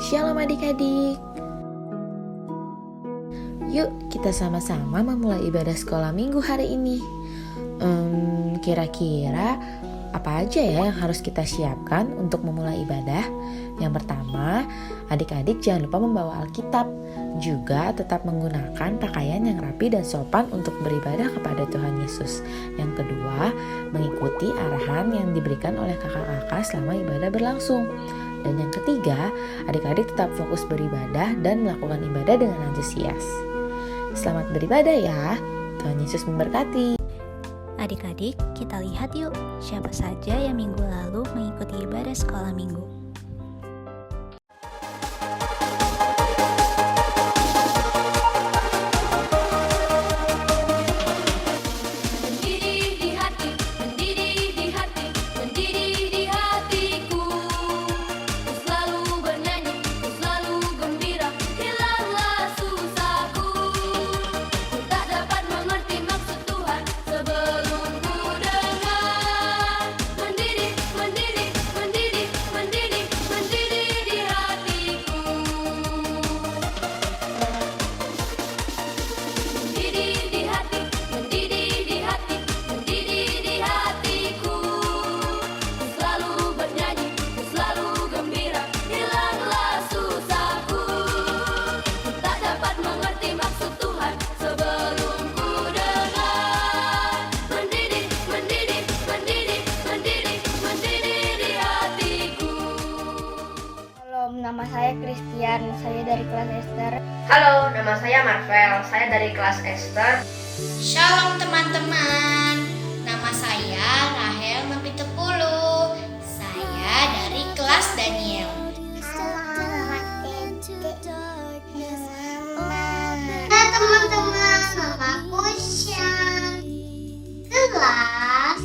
Shalom adik-adik. Yuk kita sama-sama memulai ibadah sekolah minggu hari ini. Kira-kira apa aja ya yang harus kita siapkan untuk memulai ibadah? Yang pertama, adik-adik jangan lupa membawa Alkitab. Juga tetap menggunakan pakaian yang rapi dan sopan untuk beribadah kepada Tuhan Yesus. Yang kedua, mengikuti arahan yang diberikan oleh kakak-kakak selama ibadah berlangsung. Dan yang ketiga, adik-adik tetap fokus beribadah dan melakukan ibadah dengan antusias. Selamat beribadah ya. Tuhan Yesus memberkati. Adik-adik, kita lihat yuk siapa saja yang minggu lalu mengikuti ibadah sekolah minggu. Nama saya Christian, saya dari kelas Esther. Halo, nama saya Marvel, saya dari kelas Esther. Shalom teman-teman, nama saya Rahel Mapitepulu, saya dari kelas Daniel. Halo teman-teman, namaku Syam, kelas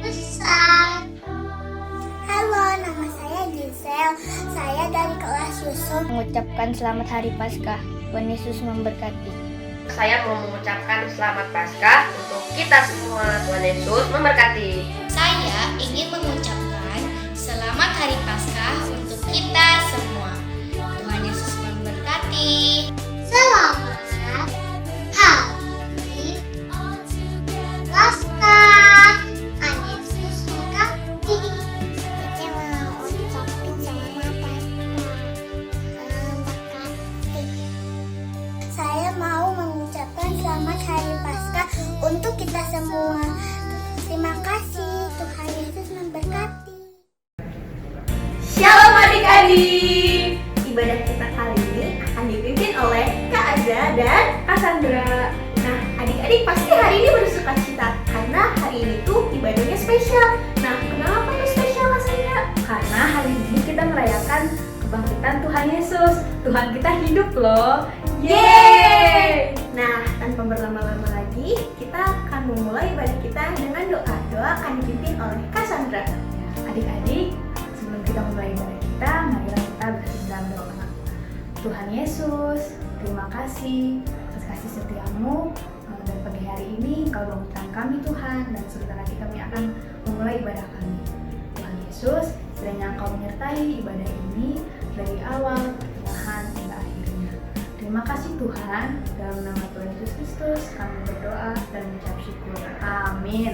besar. Halo, nama saya Gisel, saya dari kelas Yusuf. Mengucapkan selamat hari Paskah, Tuhan Yesus memberkati. Saya mau mengucapkan selamat Paskah untuk kita semua. Tuhan Yesus memberkati. Saya ingin mengucapkan selamat hari Paskah untuk kita semua. Tuhan Yesus memberkati. Selamat hari Paskah, Tuhan Yesus memberkati. Kita mau ucapin selamat Paskah, saya mau mengucapkan selamat hari Paskah untuk kita semua. Terima kasih, Tuhan Yesus memberkati. Shalom adik-adik. Ibadah kita kali ini akan dipimpin oleh Kak Azza dan Kak Sandra. Nah, adik-adik pasti hari ini bersuka cita karena hari ini tuh ibadahnya spesial. Nah, kenapa tuh spesial Kak Sandra? Karena hari ini kita merayakan kebangkitan Tuhan Yesus. Tuhan kita hidup loh. Yeay! Nah, tanpa berlama-lama lagi, kita akan memulai ibadah kita dengan doa. Doa akan dipimpin oleh Kak Sandra. Adik-adik, sebelum kita mulai ibadah kita, marilah kita bersama dalam doa. Tuhan Yesus, terima kasih atas kasih setiamu, dan pagi hari ini Kau bangunkan kami Tuhan, dan sebentar lagi kami akan memulai ibadah kami. Tuhan Yesus, kiranya Engkau menyertai ibadah ini dari awal, pertengahan, hingga akhirnya. Terima kasih Tuhan, dalam nama Tuhan Yesus Kristus kami berdoa dan mengucap syukur. Amin.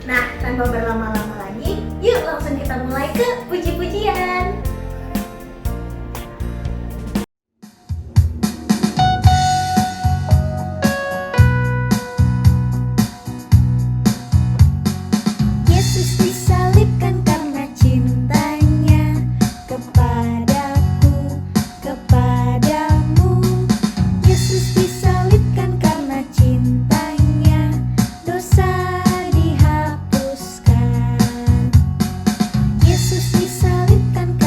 Nah, tanpa berlama-lama lagi, yuk langsung kita mulai ke puji-pujian. Yesus disalibkan karena cintanya kepadaku, kepadamu. Yesus disalibkan karena cintanya, dosa dihapuskan. Yesus disalibkan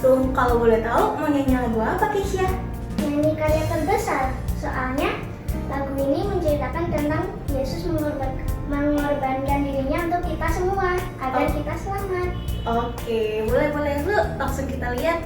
Untung kalau boleh tahu mau nyanyi lagu apa Keisha? Nyanyi karya terbesar, soalnya lagu ini menceritakan tentang Yesus mengorbankan dirinya untuk kita semua, agar kita selamat. Oke, boleh yuk langsung kita lihat.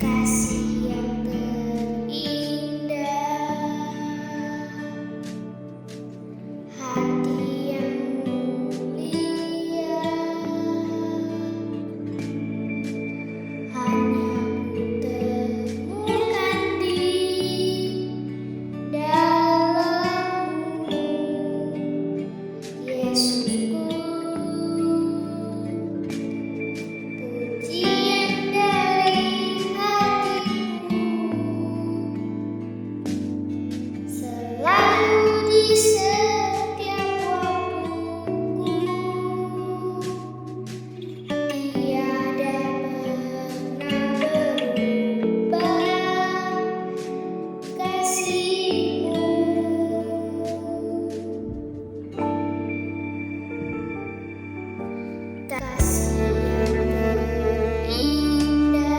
Kasih yang terindah, hati yang mulia, hanya ku temukan di dalam-Mu, Yesusku. Pujian dari selalu di setiap waktuku, tiada pernah berubah kasih-Mu. Kasih yang terindah,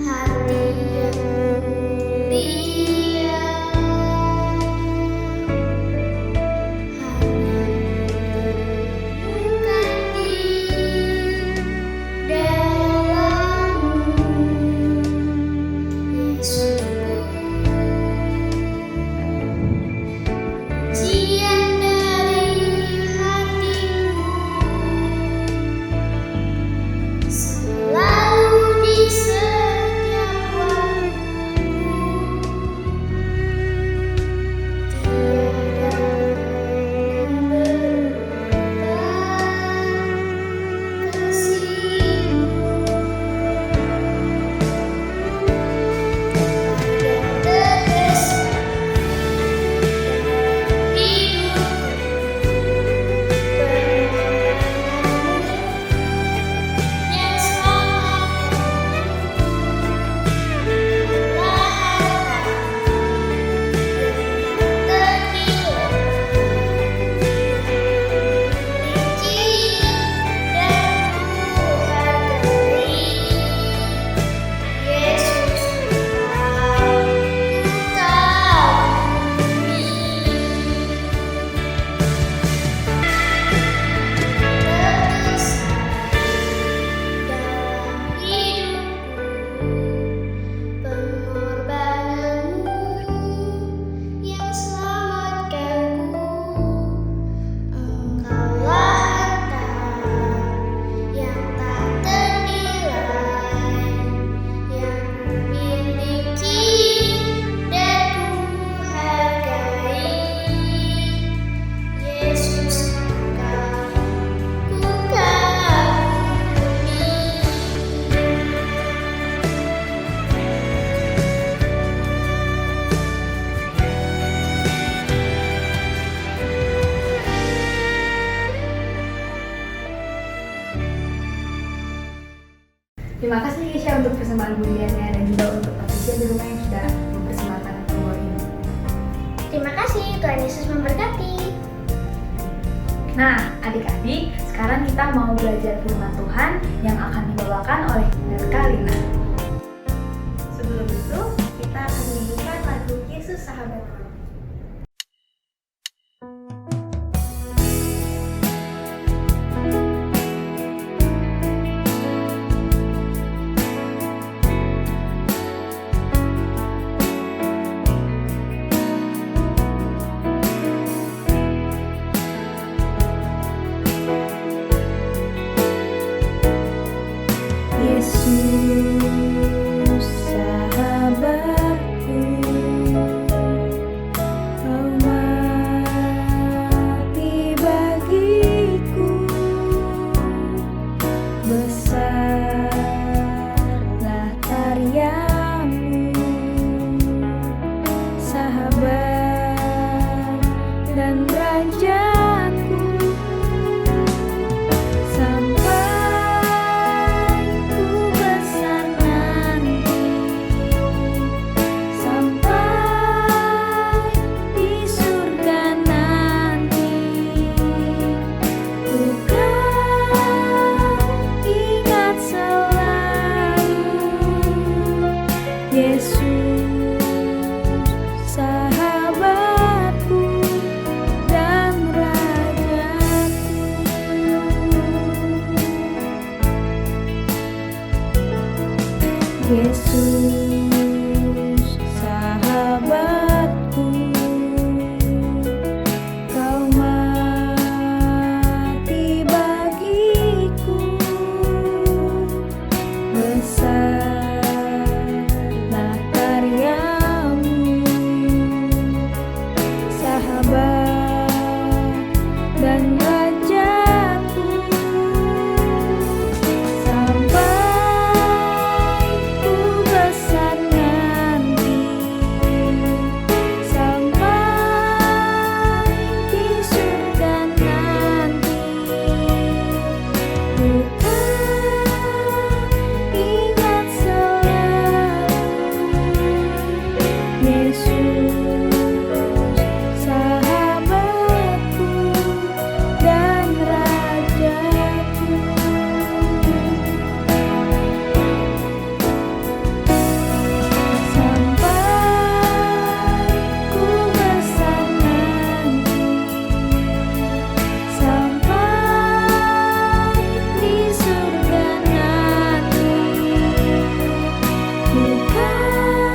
hati yang mulia, hanya bukan di dalam-Mu, Yesusku. Pujian dari hatiku, selalu di setiap waktuku, tiada pernah berubah kasih-Mu. Yang terbesar dalam hidupku, pengorbanan-Mu yang selamatkanku, Engkaulah harta yang tak ternilai, yang ku miliki dan ku hargai. Yesus, Engkau ku kagumi. Terima kasih Keisha untuk persembahan bunyiannya dan juga untuk Patricia di rumah yang sudah mempersembahkan lagu ini. Terima kasih, Tuhan Yesus memberkati. Nah, adik-adik, sekarang kita mau belajar firman Tuhan yang akan dibawakan oleh Bunda Kalina. Sebelum itu, kita akan menyanyikan lagu Yesus Sahabatku. Yesus sahabatku, rajaku, sampai ku besar nanti, sampai di surga nanti. Ku kan ingat selalu Yesus, sahabatku dan rajaku. Yesus, sahabatku, kau mati bagiku, besarlah karyamu, sahabat dan rajaku, sampai ku besar nanti, sampai di surga nanti. Ku kan ingat selalu Yesus, sahabatku dan rajaku. Sampai ku besar nanti, sampai di surga nanti. Ku kan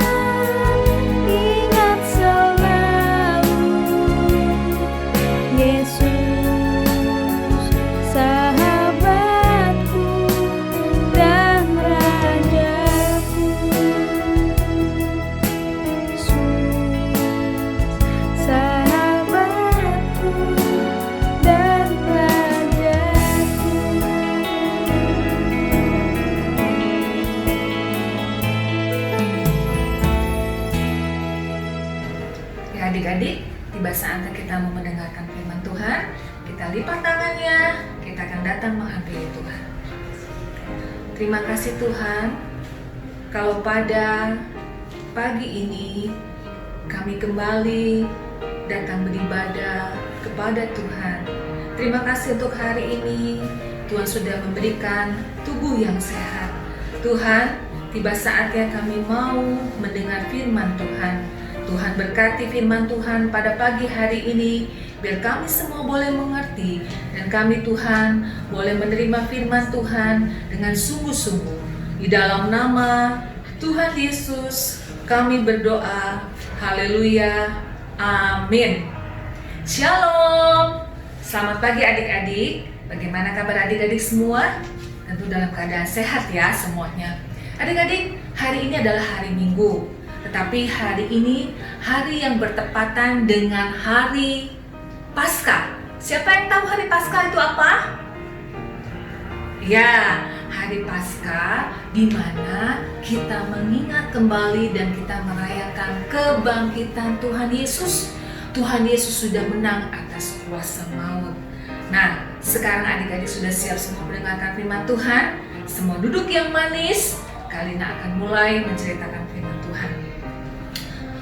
ingat selalu Yesus, sahabatku dan rajaku. Yesus, sahabatku dan rajaku. Ya adik-adik, tiba saatnya kita mau mendengarkan firman Tuhan. Kita lipat tangannya, kita akan datang menghampiri Tuhan. Terima kasih Tuhan, kalau pada pagi ini kami kembali datang beribadah kepada Tuhan. Terima kasih untuk hari ini, Tuhan sudah memberikan tubuh yang sehat. Tuhan, tiba saatnya kami mau mendengar firman Tuhan. Tuhan berkati firman Tuhan pada pagi hari ini, biar kami semua boleh mengerti, dan kami Tuhan boleh menerima firman Tuhan dengan sungguh-sungguh. Di dalam nama Tuhan Yesus kami berdoa, haleluya, amin. Shalom, selamat pagi adik-adik. Bagaimana kabar adik-adik semua? Tentu dalam keadaan sehat ya semuanya. Adik-adik, hari ini adalah hari Minggu. Tetapi hari ini hari yang bertepatan dengan hari Paskah. Siapa yang tahu hari Paskah itu apa? Ya, hari Paskah di mana kita mengingat kembali dan kita merayakan kebangkitan Tuhan Yesus. Tuhan Yesus sudah menang atas kuasa maut. Nah, sekarang adik-adik sudah siap semua mendengarkan firman Tuhan. Semua duduk yang manis. Kalina akan mulai menceritakan firman Tuhan.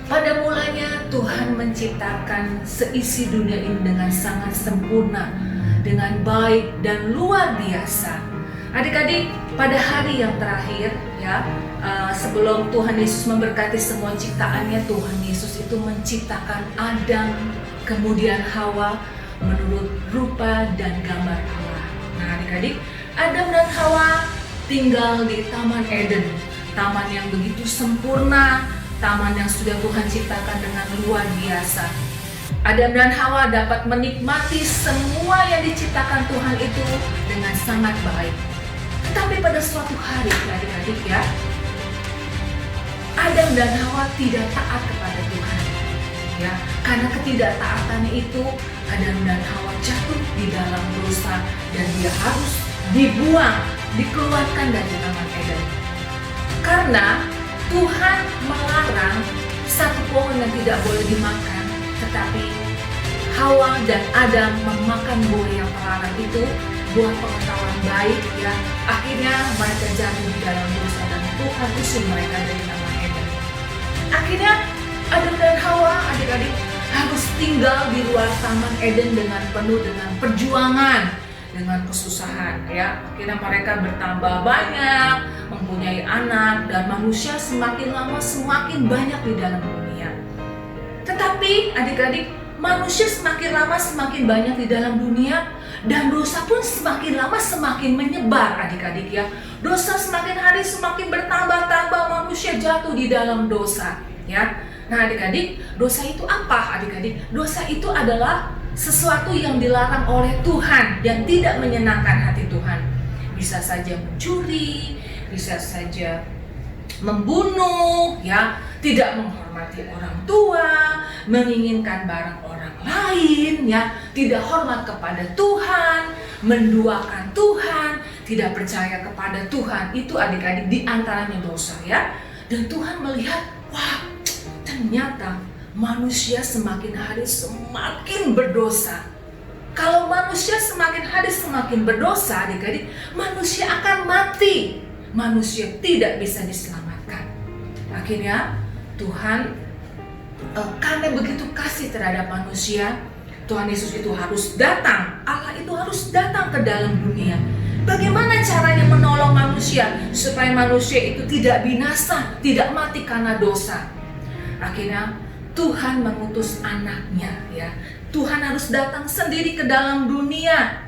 Pada mulanya Tuhan menciptakan seisi dunia ini dengan sangat sempurna, dengan baik dan luar biasa. Adik-adik, pada hari yang terakhir ya, sebelum Tuhan Yesus memberkati semua ciptaannya, Tuhan Yesus itu menciptakan Adam, kemudian Hawa menurut rupa dan gambar Allah. Nah adik-adik, Adam dan Hawa tinggal di Taman Eden, taman yang begitu sempurna, taman yang sudah Tuhan ciptakan dengan luar biasa. Adam dan Hawa dapat menikmati semua yang diciptakan Tuhan itu dengan sangat baik. Tetapi pada suatu hari adik-adik ya, Adam dan Hawa tidak taat kepada Tuhan. Ya, karena ketidaktaatannya itu, Adam dan Hawa jatuh di dalam dosa dan dia harus dibuang, dikeluarkan dari Taman Eden. Karena Tuhan melarang satu pohon yang tidak boleh dimakan, tetapi Hawa dan Adam memakan buah yang terlarang itu, buah pengetahuan baik ya. Akhirnya mereka jatuh di dalam dosa dan Tuhan usir mereka dari Taman Eden. Akhirnya Adam dan Hawa, adik-adik, harus tinggal di luar Taman Eden dengan penuh dengan perjuangan, dengan kesusahan ya. Akhirnya mereka bertambah banyak, mempunyai anak, dan manusia semakin lama semakin banyak di dalam dunia. Tetapi adik-adik, manusia semakin lama semakin banyak di dalam dunia, dan dosa pun semakin lama semakin menyebar adik-adik ya. Dosa semakin hari semakin bertambah-tambah, manusia jatuh di dalam dosa ya. Nah adik-adik, dosa itu apa adik-adik? Dosa itu adalah sesuatu yang dilarang oleh Tuhan dan tidak menyenangkan hati Tuhan. Bisa saja mencuri, bisa saja membunuh ya, tidak menghormati orang tua, menginginkan barang orang lain ya, tidak hormat kepada Tuhan, menduakan Tuhan, tidak percaya kepada Tuhan. Itu adik-adik di antaranya dosa ya. Dan Tuhan melihat, wah, ternyata manusia semakin hari semakin berdosa. Kalau manusia semakin hari semakin berdosa, adik-adik, manusia akan mati. Manusia tidak bisa diselamatkan. Akhirnya Tuhan, karena begitu kasih terhadap manusia, Tuhan Yesus itu harus datang. Allah itu harus datang ke dalam dunia. Bagaimana caranya menolong manusia supaya manusia itu tidak binasa, tidak mati karena dosa? Akhirnya Tuhan mengutus anaknya ya. Tuhan harus datang sendiri ke dalam dunia,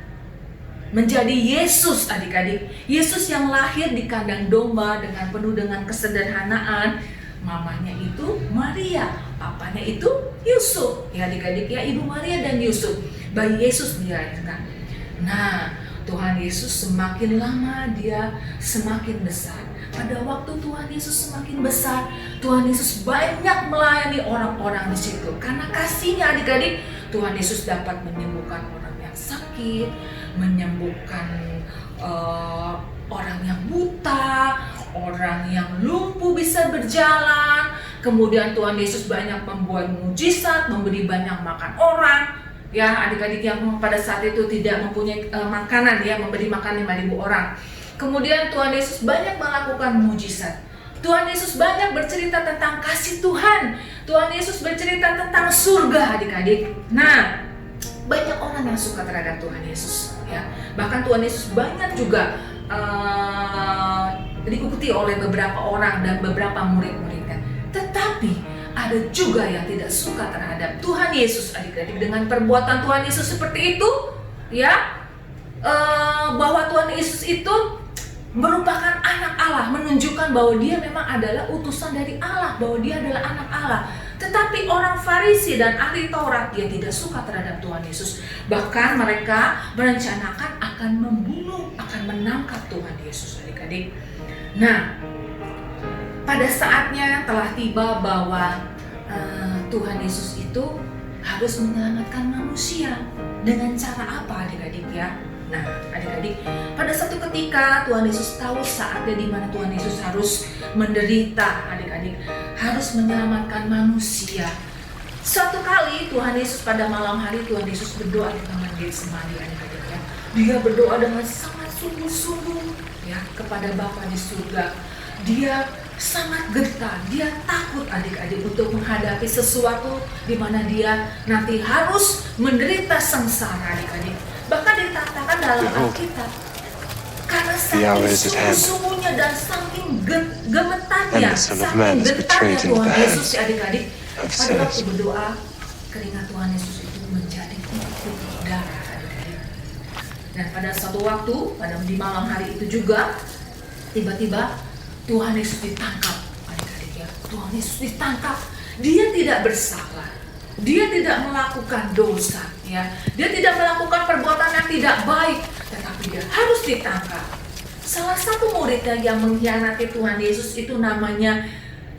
menjadi Yesus adik-adik. Yesus yang lahir di kandang domba dengan penuh dengan kesederhanaan. Mamanya itu Maria, papanya itu Yusuf ya adik-adik ya, Ibu Maria dan Yusuf. Bayi Yesus dilahirkan. Nah, Tuhan Yesus semakin lama dia semakin besar. Pada waktu Tuhan Yesus semakin besar, Tuhan Yesus banyak melayani orang-orang di situ. Karena kasihnya adik-adik, Tuhan Yesus dapat menyembuhkan orang yang sakit, menyembuhkan orang yang buta, orang yang lumpuh bisa berjalan. Kemudian Tuhan Yesus banyak membuat mujizat, memberi banyak makan orang. Ya, adik-adik yang pada saat itu tidak mempunyai makanan, ya, memberi makan 5.000 orang. Kemudian Tuhan Yesus banyak melakukan mujizat. Tuhan Yesus banyak bercerita tentang kasih Tuhan. Tuhan Yesus bercerita tentang surga, adik-adik. Nah, banyak orang yang suka terhadap Tuhan Yesus, ya. Bahkan Tuhan Yesus banyak juga diikuti oleh beberapa orang dan beberapa murid-muridnya. Tetapi ada juga yang tidak suka terhadap Tuhan Yesus, adik-adik, dengan perbuatan Tuhan Yesus seperti itu, ya. Bahwa Tuhan Yesus itu merupakan anak Allah, menunjukkan bahwa dia memang adalah utusan dari Allah, bahwa dia adalah anak Allah. Tetapi orang Farisi dan ahli Taurat, dia tidak suka terhadap Tuhan Yesus. Bahkan mereka merencanakan akan membunuh, akan menangkap Tuhan Yesus, adik-adik. Nah, pada saatnya telah tiba bahwa Tuhan Yesus itu harus menyelamatkan manusia. Dengan cara apa, adik-adik, ya? Nah, adik-adik, pada satu ketika Tuhan Yesus tahu saatnya di mana Tuhan Yesus harus menderita, adik-adik, harus menyelamatkan manusia. Suatu kali Tuhan Yesus pada malam hari, Tuhan Yesus berdoa di taman Getsemani, adik-adik, ya. Dia berdoa dengan sangat sungguh-sungguh, ya, kepada Bapa di surga. Dia sangat gentar, dia takut, adik-adik, untuk menghadapi sesuatu di mana dia nanti harus menderita sengsara, adik-adik. Bahkan dikatakan dalam Alkitab, karena saking sungguh-sungguhnya dan saking gemetarnya, saking gentarnya Tuhan Yesus, adik-adik, pada waktu berdoa, keringat Tuhan Yesus itu menjadi titik darah, adik-adik. Dan pada suatu waktu, di malam hari itu juga, tiba-tiba Tuhan Yesus ditangkap, adik-adik, ya. Tuhan Yesus ditangkap. Dia tidak bersalah. Dia tidak melakukan dosa, ya. Dia tidak melakukan perbuatan yang tidak baik, tetapi dia harus ditangkap. Salah satu muridnya yang mengkhianati Tuhan Yesus itu namanya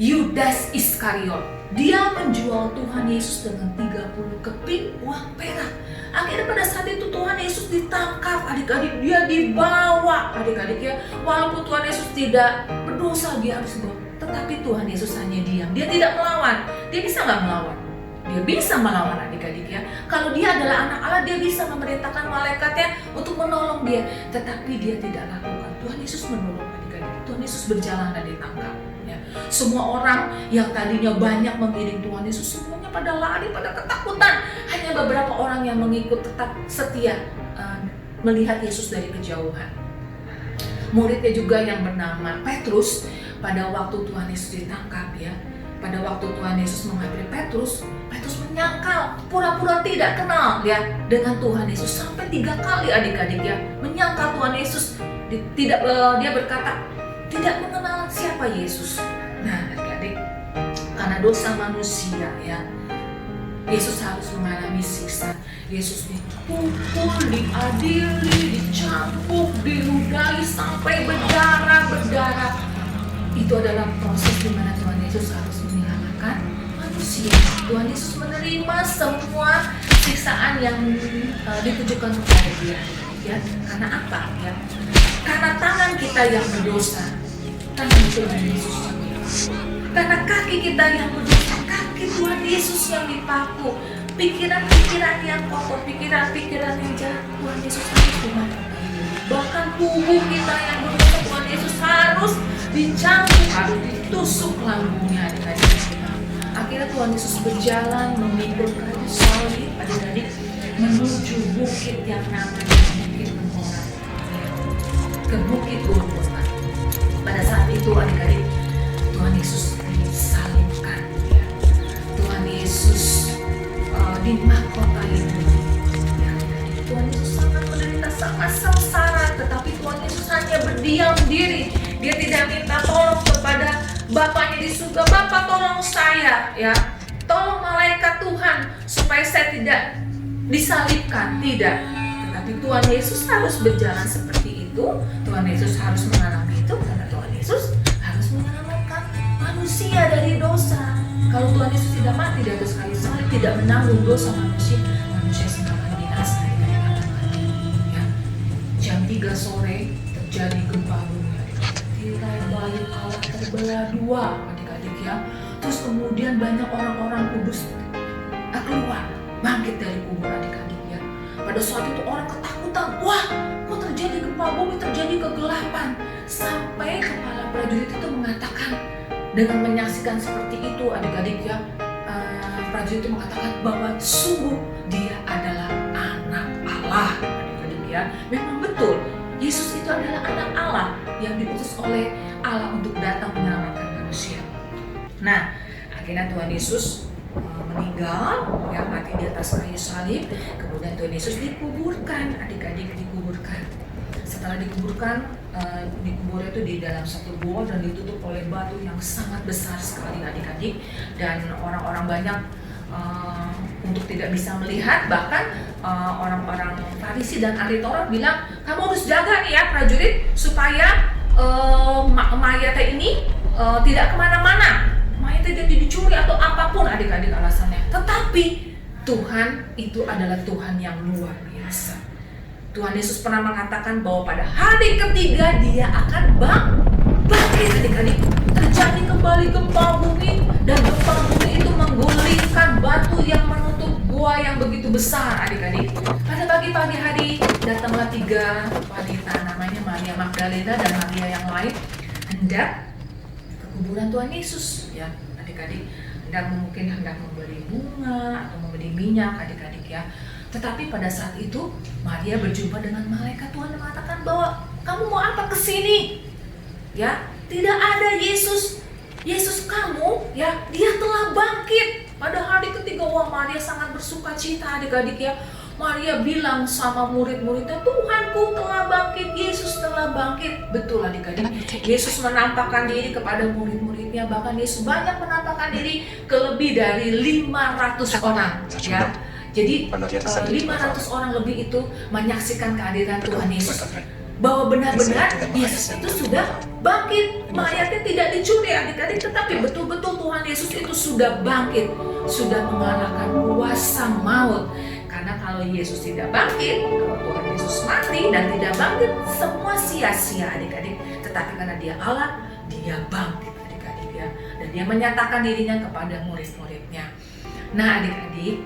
Yudas Iskariot. Dia menjual Tuhan Yesus dengan 30 keping uang perak. Akhirnya pada saat itu Tuhan Yesus ditangkap, adik-adik, dia dibawa, adik-adik, ya. Walaupun Tuhan Yesus tidak berdosa, dia harus dibawa. Tetapi Tuhan Yesus hanya diam, dia tidak melawan. Dia bisa nggak melawan? Dia bisa melawan adik-adik ya. Kalau dia adalah anak Allah, dia bisa memerintahkan malaikatnya untuk menolong dia. Tetapi dia tidak lakukan. Tuhan Yesus menolong adik-adik. Tuhan Yesus berjalan dan ditangkap. Ya. Semua orang yang tadinya banyak mengiring Tuhan Yesus, semuanya pada lari, pada ketakutan. Hanya beberapa orang yang mengikut tetap setia melihat Yesus dari kejauhan. Muridnya juga yang bernama Petrus, pada waktu Tuhan Yesus ditangkap ya, pada waktu Tuhan Yesus menghampiri Petrus menyangkal, pura-pura tidak kenal ya dengan Tuhan Yesus sampai 3 kali adik-adik ya, menyangkal Tuhan Yesus. Dia berkata tidak mengenal siapa Yesus. Nah adik-adik, karena dosa manusia ya, Yesus harus mengalami siksa. Yesus dipukul, diadili, dicambuk, diludahi sampai berdarah. Itu adalah proses di mana Tuhan Yesus harus menyelamatkan manusia. Tuhan Yesus menerima semua siksaan yang ditujukan kepada dia. Ya, karena apa? Ya, karena tangan kita yang berdosa, tangan Tuhan Yesus yang dipaku. Karena kaki kita yang berdosa, kaki Tuhan Yesus yang dipaku. Pikiran-pikiran yang kotor, pikiran-pikiran yang jahat, Tuhan Yesus harus dimakan. Bahkan tubuh kita yang berdosa, Tuhan Yesus harus dicambuk, harus ditusuk lambungnya adik-adik. Akhirnya Tuhan Yesus berjalan memikul kayu salib adik-adik menuju bukit yang namanya Bukit Menora, ke Bukit Golgota. Pada saat itu adik-adik, Tuhan Yesus disalibkan. Ya. Tuhan Yesus dimahkotai bumi. Ya, Tuhan Yesus sangat menderita, sangat sengsara, tetapi Tuhan Yesus hanya berdiam diri. Dia tidak minta tolong kepada Bapaknya di surga, Bapa tolong saya, ya, tolong malaikat Tuhan supaya saya tidak disalibkan, tidak. Tetapi Tuhan Yesus harus berjalan seperti itu. Tuhan Yesus harus mengalami itu karena Tuhan Yesus harus menyelamatkan manusia dari dosa. Kalau Tuhan Yesus tidak mati di atas kayu salib, tidak menanggung dosa manusia semua akan binasa. Ya. Jam 3 sore terjadi gempa bumi. Tirai bait Allah terbelah 2 adik-adik ya. Terus kemudian banyak orang-orang kudus keluar, bangkit dari kubur adik-adik ya. Pada saat itu orang ketakutan, wah kok terjadi gempa bumi, terjadi kegelapan. Sampai kepala prajurit itu mengatakan, dengan menyaksikan seperti itu adik-adik ya, prajurit itu mengatakan bahwa sungguh dia adalah anak Allah adik-adik ya. Memang betul, Yesus itu adalah anak Allah yang diutus oleh Allah untuk datang menyelamatkan manusia. Nah, akhirnya Tuhan Yesus meninggal, ya, mati di atas kayu salib. Kemudian Tuhan Yesus dikuburkan, adik-adik dikuburkan. Setelah dikuburkan, dikuburnya itu di dalam satu gua dan ditutup oleh batu yang sangat besar sekali adik-adik. Dan orang-orang banyak untuk tidak bisa melihat, bahkan orang-orang Farisi dan ahli Taurat bilang, kamu harus jaga nih ya prajurit supaya mayatnya ini tidak kemana-mana, mayatnya tidak dicuri atau apapun adik-adik alasannya. Tetapi Tuhan itu adalah Tuhan yang luar biasa. Tuhan Yesus pernah mengatakan bahwa pada hari ketiga dia akan bangkit adik-adik. Terjadi kembali gempa bumi, dan gempa bumi itu menggulingkan batu yang menutup gua yang begitu besar adik-adik. Pada pagi-pagi hari datanglah 3 wanita, namanya Maria Magdalena dan Maria yang lain, hendak ke kuburan Tuhan Yesus ya adik-adik. Mungkin hendak membeli bunga atau membeli minyak adik-adik ya. Tetapi pada saat itu Maria berjumpa dengan malaikat Tuhan dan mengatakan bahwa kamu mau apa kesini? Ya, tidak ada Yesus. Yesus kamu, ya, dia telah bangkit. Pada hari ketiga, wah Maria sangat bersuka cita adik-adik ya. Maria bilang sama murid-muridnya, Tuhanku telah bangkit, Yesus telah bangkit. Betul adik-adik, Yesus menampakkan diri kepada murid-muridnya. Bahkan Yesus banyak menampakkan diri ke lebih dari 500 orang ya. Jadi 500 orang lebih itu menyaksikan kehadiran Tuhan Yesus, bahwa benar-benar Yesus itu sudah bangkit. Mayatnya tidak dicuri adik-adik, tetapi betul-betul Tuhan Yesus itu sudah bangkit, sudah mengalahkan kuasa maut. Karena kalau Yesus tidak bangkit, kalau Tuhan Yesus mati dan tidak bangkit, semua sia-sia adik-adik. Tetapi karena dia Allah, dia bangkit adik-adik ya. Dan dia menyatakan dirinya kepada murid-muridnya. Nah adik-adik,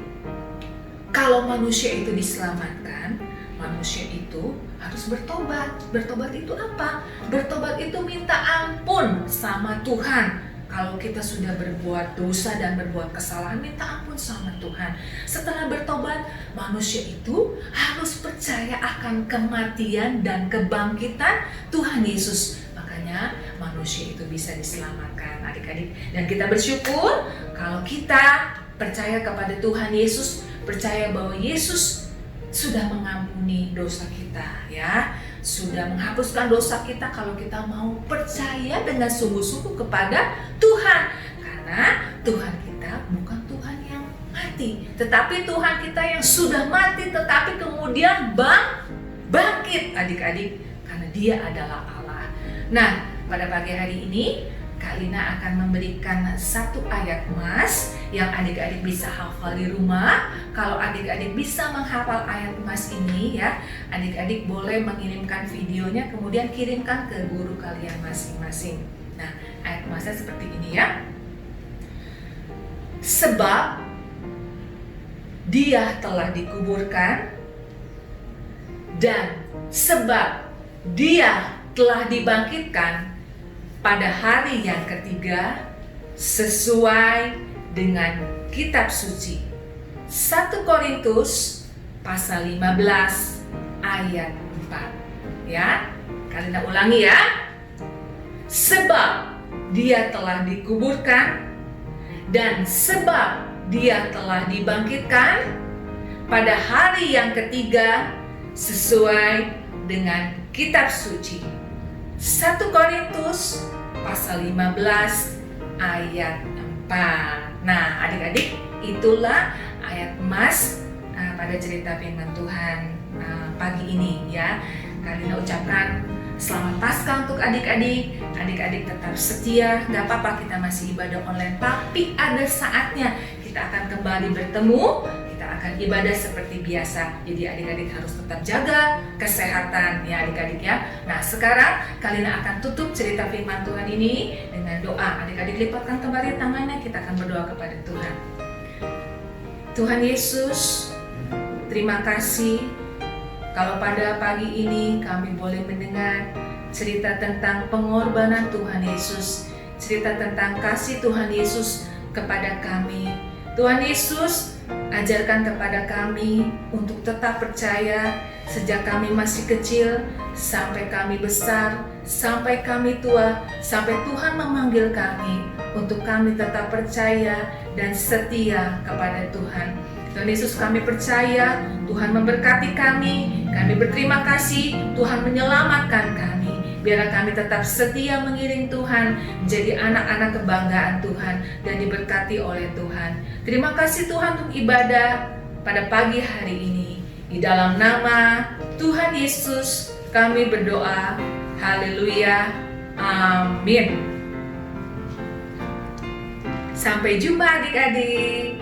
kalau manusia itu diselamatkan, manusia itu harus bertobat. Bertobat itu apa? Bertobat itu minta ampun sama Tuhan. Kalau kita sudah berbuat dosa dan berbuat kesalahan, minta ampun sama Tuhan. Setelah bertobat, manusia itu harus percaya akan kematian dan kebangkitan Tuhan Yesus. Makanya manusia itu bisa diselamatkan, adik-adik. Dan kita bersyukur kalau kita percaya kepada Tuhan Yesus, percaya bahwa Yesus sudah mengampuni dosa kita, ya, sudah menghapuskan dosa kita kalau kita mau percaya dengan sungguh-sungguh kepada Tuhan. Karena Tuhan kita bukan Tuhan yang mati, tetapi Tuhan kita yang sudah mati tetapi kemudian bangkit, adik-adik, karena Dia adalah Allah. Nah, pada pagi hari ini Kak Lina akan memberikan satu ayat emas yang adik-adik bisa hafal di rumah. Kalau adik-adik bisa menghafal ayat emas ini, ya, adik-adik boleh mengirimkan videonya, kemudian kirimkan ke guru kalian masing-masing. Nah, ayat emasnya seperti ini, ya. Sebab Dia telah dikuburkan, dan sebab Dia telah dibangkitkan pada hari yang ketiga sesuai dengan kitab suci. 1 Korintus pasal 15 ayat 4. Ya, kalian ulangi ya. Sebab Dia telah dikuburkan, dan sebab Dia telah dibangkitkan pada hari yang ketiga sesuai dengan kitab suci. 1 Korintus pasal 15 ayat 4. Nah, adik-adik, itulah ayat emas pada cerita firman Tuhan pagi ini, ya. Kalian ucapkan selamat Paskah untuk adik-adik. Adik-adik tetap setia, gak apa-apa kita masih ibadah online, tapi ada saatnya kita akan kembali bertemu, kita akan ibadah seperti biasa. Jadi adik-adik harus tetap jaga kesehatan, ya adik-adik, ya. Nah, sekarang kalian akan tutup cerita firman Tuhan ini dengan doa. Adik-adik lipatkan kembali tangannya, kita akan berdoa kepada Tuhan. Tuhan Yesus, terima kasih kalau pada pagi ini kami boleh mendengar cerita tentang pengorbanan Tuhan Yesus, cerita tentang kasih Tuhan Yesus kepada kami. Tuhan Yesus, ajarkan kepada kami untuk tetap percaya sejak kami masih kecil sampai kami besar, sampai kami tua, sampai Tuhan memanggil kami untuk kami tetap percaya dan setia kepada Tuhan. Tuhan Yesus, kami percaya Tuhan memberkati kami berterima kasih Tuhan menyelamatkan kami. Biarlah kami tetap setia mengiring Tuhan, menjadi anak-anak kebanggaan Tuhan dan diberkati oleh Tuhan. Terima kasih Tuhan untuk ibadah pada pagi hari ini. Di dalam nama Tuhan Yesus kami berdoa. Haleluya. Amin. Sampai jumpa adik-adik.